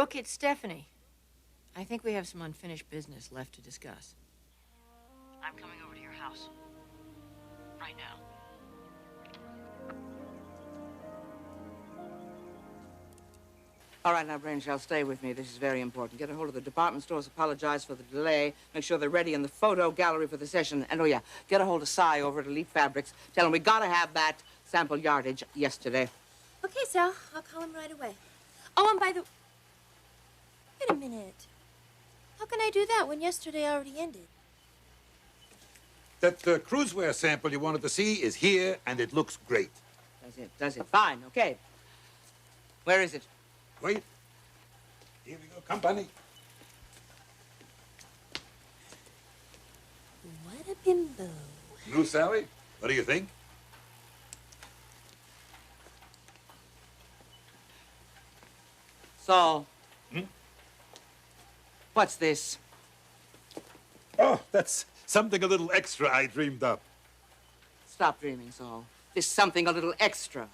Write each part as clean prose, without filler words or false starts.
Brooke, it's Stephanie. I think we have some unfinished business left to discuss. I'm coming over to your house. Right now. All right, now, Brainshell, stay with me. This is very important. Get a hold of the department stores, apologize for the delay, make sure they're ready in the photo gallery for the session. And, oh, yeah, get a hold of Cy over at Elite Fabrics. Tell him we gotta have that sample yardage yesterday. Okay, Sal. I'll call him right away. Oh, and by the... Wait a minute. How can I do that when yesterday already ended? That cruisewear sample you wanted to see is here, and it looks great. Does it? Fine, okay. Where is it? Wait. Here we go, company. What a bimbo. New Sally, what do you think? Saul. What's this? Oh, that's something a little extra I dreamed up. Stop dreaming, Saul. This something a little extra.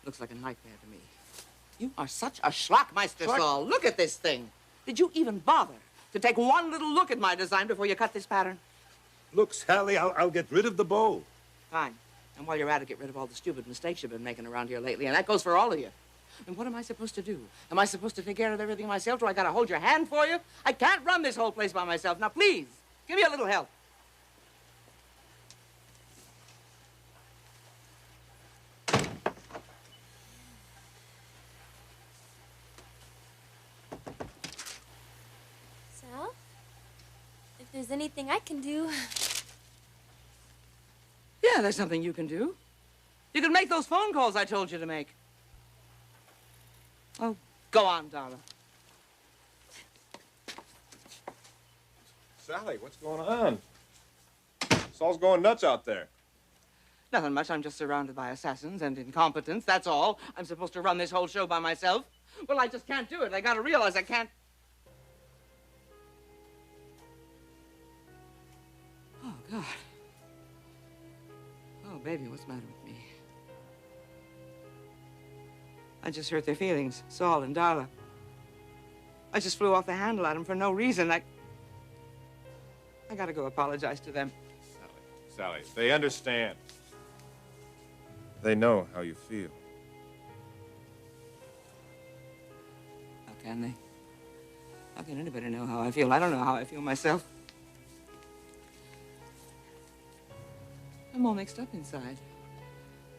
Looks like a nightmare to me. You are such a schlockmeister, Saul. Look at this thing. Did you even bother to take one little look at my design before you cut this pattern? Look, Sally, I'll get rid of the bow. Fine. And while you're at it, get rid of all the stupid mistakes you've been making around here lately. And that goes for all of you. And what am I supposed to do? Am I supposed to take care of everything myself? Do I gotta hold your hand for you? I can't run this whole place by myself. Now, please, give me a little help. Sal? If there's anything I can do... Yeah, there's something you can do. You can make those phone calls I told you to make. Oh, go on, darling. Sally, what's going on? Saul's going nuts out there. Nothing much. I'm just surrounded by assassins and incompetents. That's all. I'm supposed to run this whole show by myself. Well, I just can't do it. I gotta realize I can't. Oh, God. Oh, baby, what's the matter with me? I just hurt their feelings, Saul and Darla. I just flew off the handle at them for no reason. I gotta go apologize to them. Sally, they understand. They know how you feel. How can they? How can anybody know how I feel? I don't know how I feel myself. I'm all mixed up inside.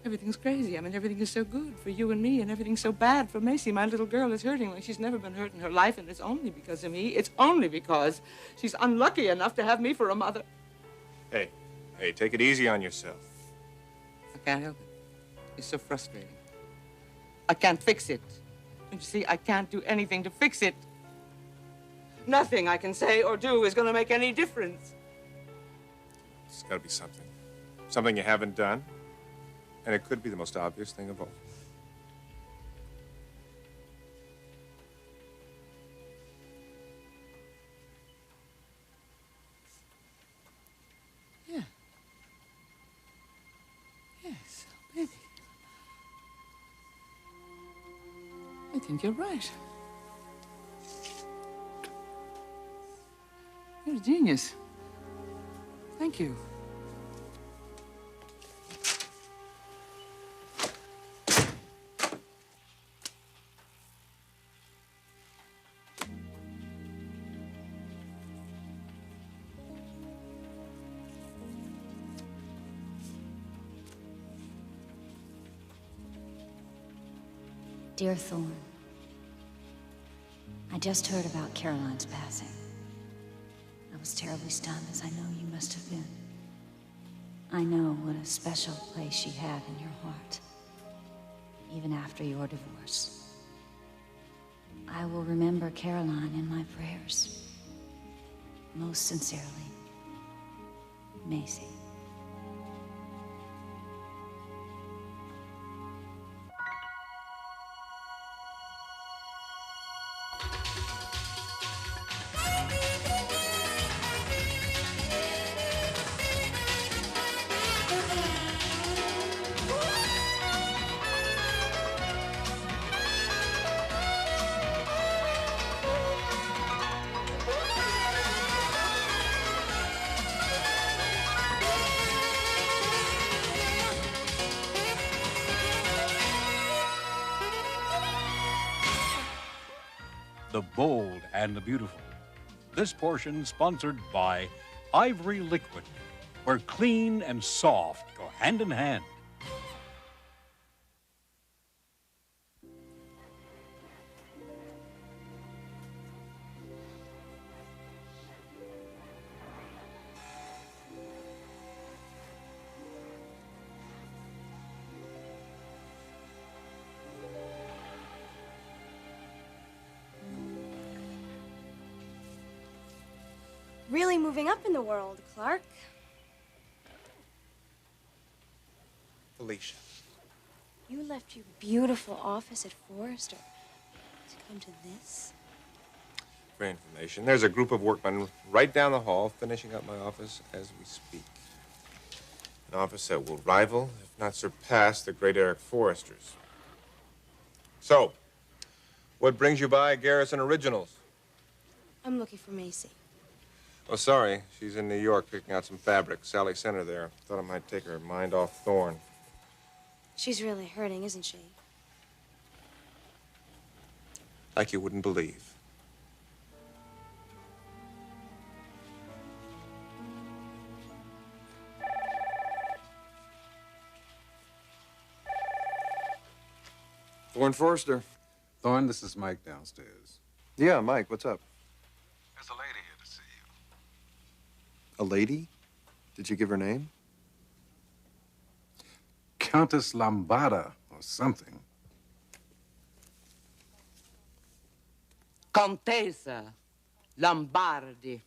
Everything's crazy. I mean, everything is so good for you and me, and everything's so bad for Macy. My little girl is hurting like she's never been hurt in her life, and it's only because of me. It's only because she's unlucky enough to have me for a mother. Hey, take it easy on yourself. I can't help it. It's so frustrating. I can't fix it. And you see, I can't do anything to fix it. Nothing I can say or do is going to make any difference. It's got to be something. Something you haven't done. And it could be the most obvious thing of all. Yeah. Yes, baby. I think you're right. You're a genius. Thank you. Dear Thorne, I just heard about Caroline's passing. I was terribly stunned, as I know you must have been. I know what a special place she had in your heart, even after your divorce. I will remember Caroline in my prayers. Most sincerely, Macy. the bold and the beautiful. This portion sponsored by Ivory Liquid, where clean and soft go hand in hand. Really moving up in the world, Clarke. Felicia. You left your beautiful office at Forrester to come to this? For information, there's a group of workmen right down the hall finishing up my office as we speak. An office that will rival, if not surpass, the great Eric Forrester's. So, what brings you by Garrison Originals? I'm looking for Macy. Oh, sorry. She's in New York picking out some fabric. Sally sent her there. Thought it might take her mind off Thorne. She's really hurting, isn't she? Like you wouldn't believe. Thorne Forrester. Thorne, this is Mike downstairs. Yeah, Mike, what's up? There's a lady here to see you. A lady? Did you give her name? Countess Lombarda or something. Contessa Lombardi.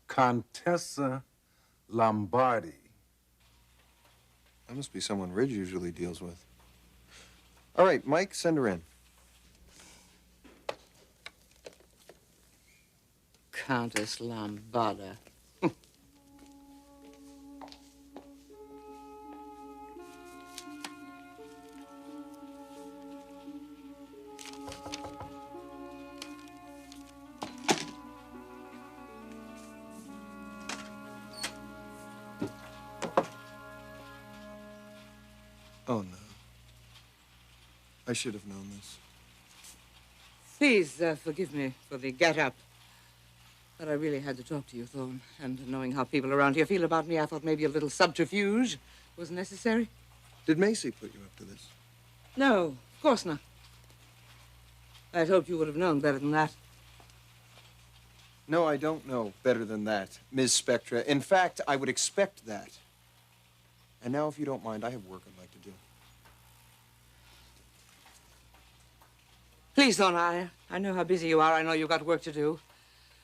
Contessa Lombardi. That must be someone Ridge usually deals with. All right, Mike, send her in. Countess Lombarda. Oh, no. I should have known this. Please forgive me for the get-up. But I really had to talk to you, Thorne. And knowing how people around here feel about me, I thought maybe a little subterfuge was necessary. Did Macy put you up to this? No, of course not. I'd hoped you would have known better than that. No, I don't know better than that, Ms. Spectra. In fact, I would expect that. And now, if you don't mind, I have work I'd like to do. Please, Thorne, I know how busy you are. I know you've got work to do.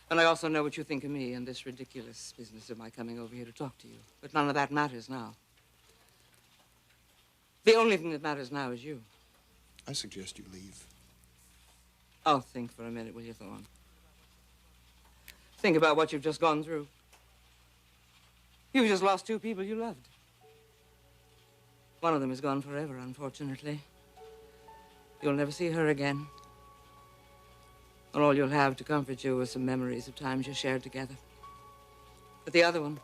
And I also know what you think of me and this ridiculous business of my coming over here to talk to you. But none of that matters now. The only thing that matters now is you. I suggest you leave. Oh, think for a minute, will you, Thorne? Think about what you've just gone through. You've just lost two people you loved. One of them is gone forever, unfortunately. You'll never see her again. And all you'll have to comfort you are some memories of times you shared together. But the other one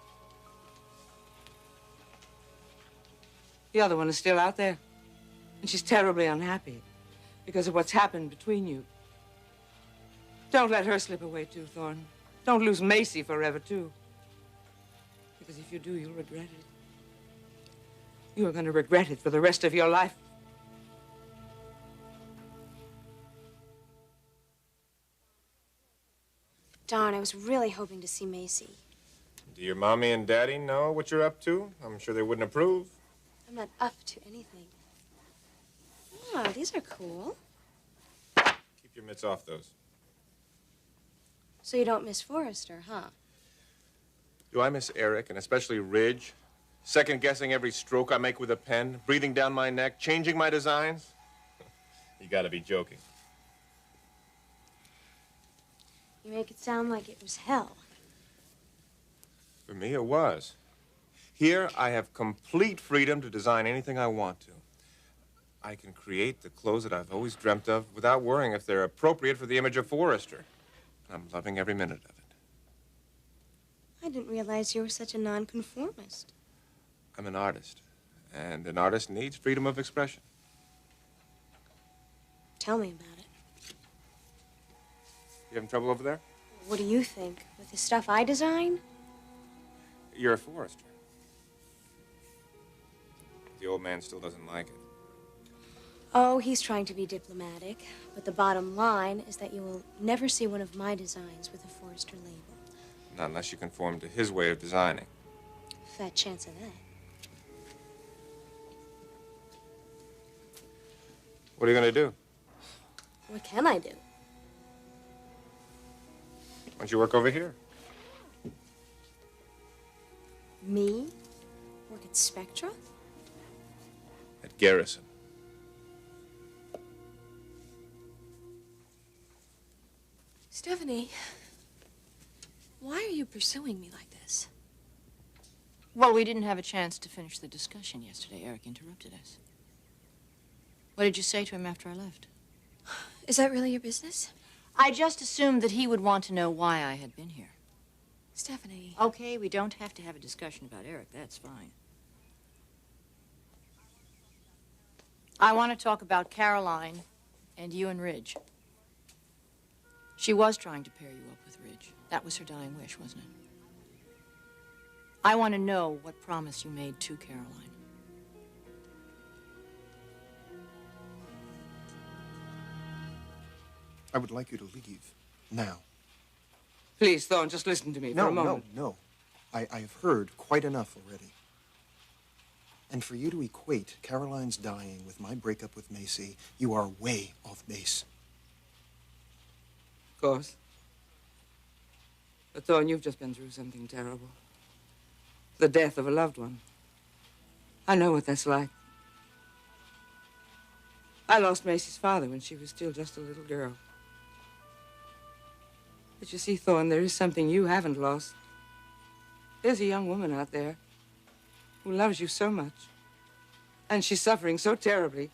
is still out there. And she's terribly unhappy because of what's happened between you. Don't let her slip away, too, Thorne. Don't lose Macy forever, too. Because if you do, you'll regret it. You are going to regret it for the rest of your life. Darn, I was really hoping to see Macy. Do your mommy and daddy know what you're up to? I'm sure they wouldn't approve. I'm not up to anything. Oh, these are cool. Keep your mitts off those. So you don't miss Forrester, huh? Do I miss Eric, and especially Ridge? Second-guessing every stroke I make with a pen, breathing down my neck, changing my designs? You gotta be joking. You make it sound like it was hell. For me, it was. Here, I have complete freedom to design anything I want to. I can create the clothes that I've always dreamt of without worrying if they're appropriate for the image of Forrester. I'm loving every minute of it. I didn't realize you were such a nonconformist. I'm an artist, and an artist needs freedom of expression. Tell me about it. You having trouble over there? What do you think? With the stuff I design? You're a forester. The old man still doesn't like it. Oh, he's trying to be diplomatic. But the bottom line is that you will never see one of my designs with a forester label. Not unless you conform to his way of designing. Fat chance of that. What are you going to do? What can I do? Why don't you work over here? Me? Work at Spectra? At Garrison. Stephanie, why are you pursuing me like this? Well, we didn't have a chance to finish the discussion yesterday. Eric interrupted us. What did you say to him after I left? Is that really your business? I just assumed that he would want to know why I had been here. Stephanie. Okay, we don't have to have a discussion about Eric. That's fine. I want to talk about Caroline and you and Ridge. She was trying to pair you up with Ridge. That was her dying wish, wasn't it? I want to know what promise you made to Caroline. I would like you to leave now. Please, Thorne, just listen to me for a moment. No. I have heard quite enough already. And for you to equate Caroline's dying with my breakup with Macy, you are way off base. Of course. But Thorne, you've just been through something terrible. The death of a loved one. I know what that's like. I lost Macy's father when she was still just a little girl. But you see, Thorne, there is something you haven't lost. There's a young woman out there who loves you so much. And she's suffering so terribly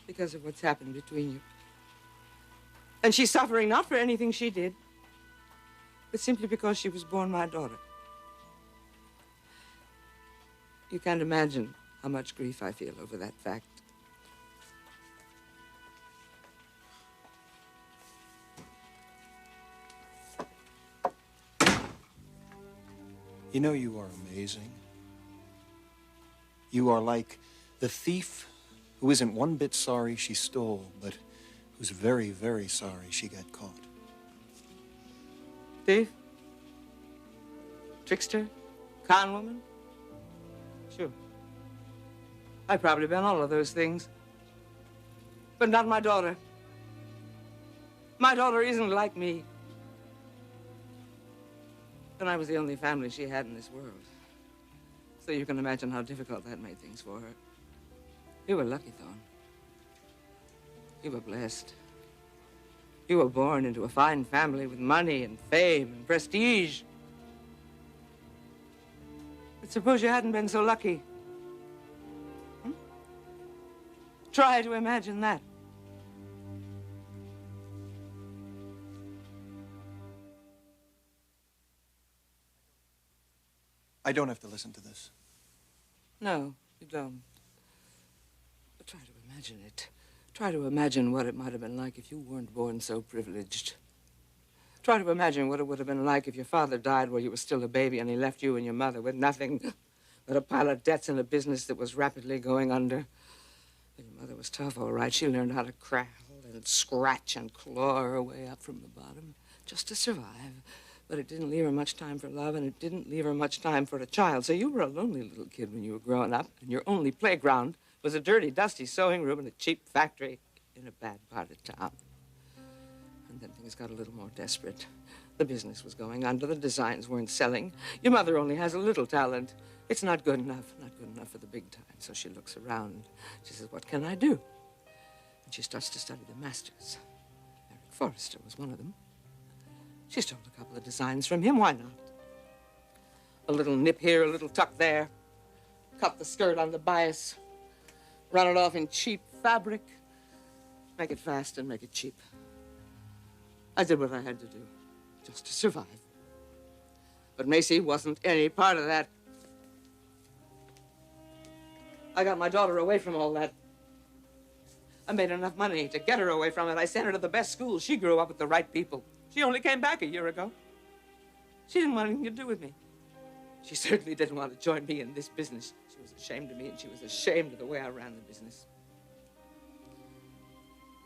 because of what's happened between you. And she's suffering not for anything she did, but simply because she was born my daughter. You can't imagine how much grief I feel over that fact. You know, you are amazing. You are like the thief who isn't one bit sorry she stole, but who's very, very sorry she got caught. Thief? Trickster? Con woman? Sure. I've probably been all of those things. But not my daughter. My daughter isn't like me. And I was the only family she had in this world. So you can imagine how difficult that made things for her. You were lucky, Thorne. You were blessed. You were born into a fine family with money and fame and prestige. But suppose you hadn't been so lucky. Try to imagine that. I don't have to listen to this. No, you don't. But try to imagine it. Try to imagine what it might have been like if you weren't born so privileged. Try to imagine what it would have been like if your father died while you were still a baby and he left you and your mother with nothing but a pile of debts and a business that was rapidly going under. Your mother was tough, all right. She learned how to crawl and scratch and claw her way up from the bottom just to survive. But it didn't leave her much time for love, and it didn't leave her much time for a child. So you were a lonely little kid when you were growing up, and your only playground was a dirty, dusty sewing room in a cheap factory in a bad part of town. And then things got a little more desperate. The business was going under, the designs weren't selling. Your mother only has a little talent. It's not good enough for the big time. So she looks around. She says, what can I do? And she starts to study the masters. Eric Forrester was one of them. She stole a couple of designs from him. Why not? A little nip here, a little tuck there. Cut the skirt on the bias. Run it off in cheap fabric. Make it fast and make it cheap. I did what I had to do, just to survive. But Macy wasn't any part of that. I got my daughter away from all that. I made enough money to get her away from it. I sent her to the best schools. She grew up with the right people. She only came back a year ago. She didn't want anything to do with me. She certainly didn't want to join me in this business. She was ashamed of me, and she was ashamed of the way I ran the business.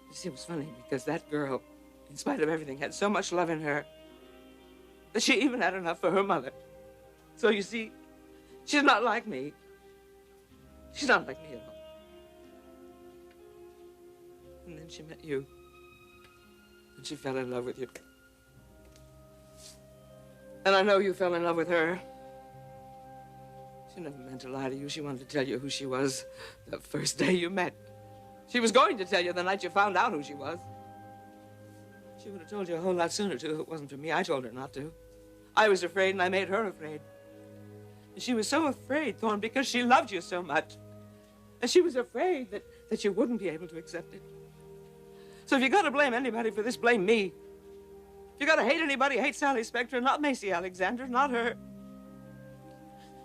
You see, it was funny because that girl, in spite of everything, had so much love in her that she even had enough for her mother. So you see, she's not like me. She's not like me at all. And then she met you. And she fell in love with you. And I know you fell in love with her. She never meant to lie to you. She wanted to tell you who she was the first day you met. She was going to tell you the night you found out who she was. She would have told you a whole lot sooner, too, if it wasn't for me. I told her not to. I was afraid, and I made her afraid. And she was so afraid, Thorne, because she loved you so much. And she was afraid that you wouldn't be able to accept it. So if you gotta blame anybody for this, blame me. If you gotta hate anybody, hate Sally Spectra, not Macy Alexander, not her.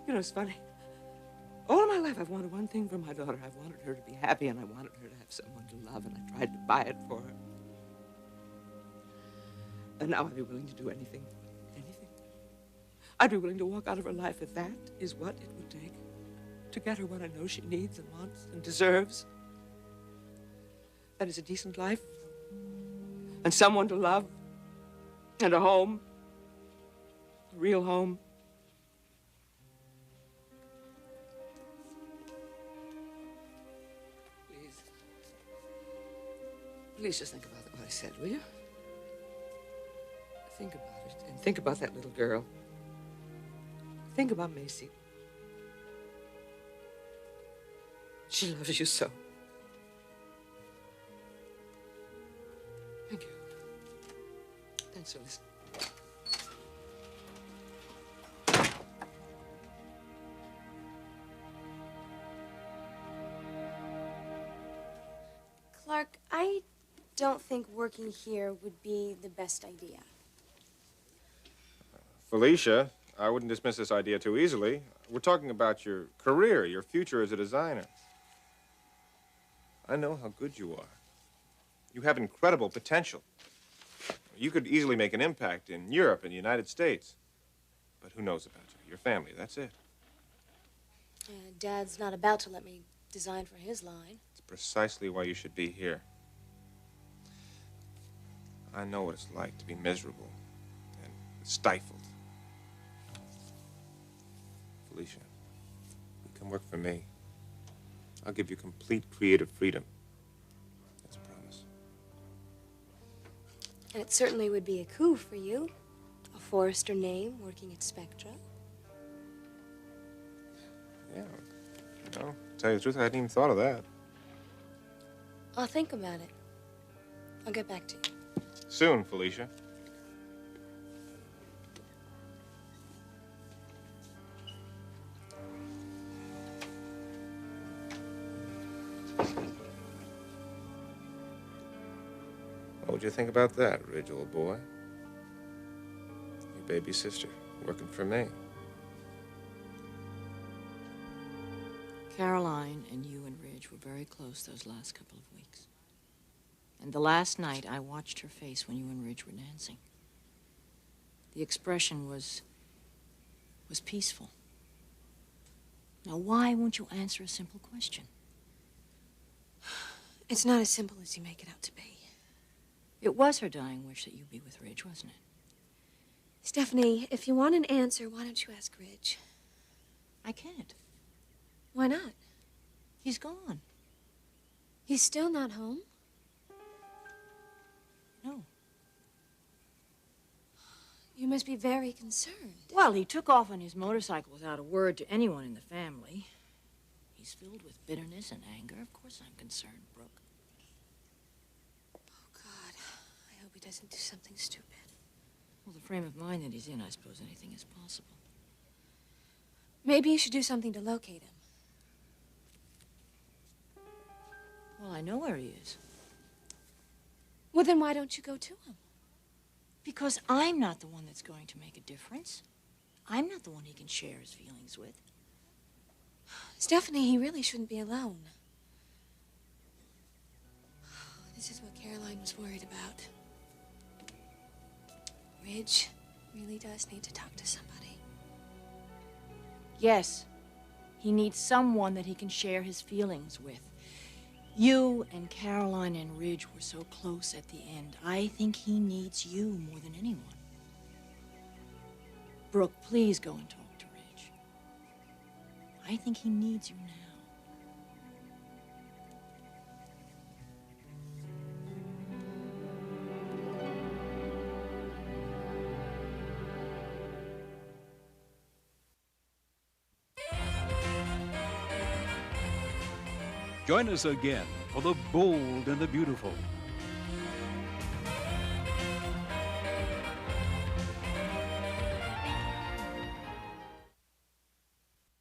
You know, it's funny. All of my life, I've wanted one thing for my daughter. I've wanted her to be happy, and I wanted her to have someone to love, and I tried to buy it for her. And now I'd be willing to do anything. Anything. I'd be willing to walk out of her life if that is what it would take to get her what I know she needs and wants and deserves. That is a decent life, and someone to love, and a home, a real home. Please just think about what I said, will you? Think about it, and think about that little girl. Think about Macy. She loves you so. Thank you. Thanks for listening. Clarke, I don't think working here would be the best idea. Felicia, I wouldn't dismiss this idea too easily. We're talking about your career, your future as a designer. I know how good you are. You have incredible potential. You could easily make an impact in Europe and the United States. But who knows about you? Your family, that's it. Dad's not about to let me design for his line. It's precisely why you should be here. I know what it's like to be miserable and stifled. Felicia, you can work for me. I'll give you complete creative freedom. That's a promise. And it certainly would be a coup for you. A Forrester name working at Spectra. Yeah, you know, to tell you the truth, I hadn't even thought of that. I'll think about it. I'll get back to you. Soon, Felicia. What would you think about that, Ridge, old boy? Your baby sister working for me. Caroline and you and Ridge were very close those last couple of weeks. And the last night, I watched her face when you and Ridge were dancing. The expression was peaceful. Now, why won't you answer a simple question? It's not as simple as you make it out to be. It was her dying wish that you be with Ridge, wasn't it? Stephanie, if you want an answer, why don't you ask Ridge? I can't. Why not? He's gone. He's still not home? No. You must be very concerned. Well, he took off on his motorcycle without a word to anyone in the family. He's filled with bitterness and anger. Of course I'm concerned, Brooke. Oh, God. I hope he doesn't do something stupid. Well, the frame of mind that he's in, I suppose anything is possible. Maybe you should do something to locate him. Well, I know where he is. Well, then why don't you go to him? Because I'm not the one that's going to make a difference. I'm not the one he can share his feelings with. Stephanie, he really shouldn't be alone. This is what Caroline was worried about. Ridge really does need to talk to somebody. Yes. He needs someone that he can share his feelings with. You and Caroline and Ridge were so close at the end. I think he needs you more than anyone. Brooke, please go and talk to Ridge. I think he needs you now. Join us again for The Bold and the Beautiful,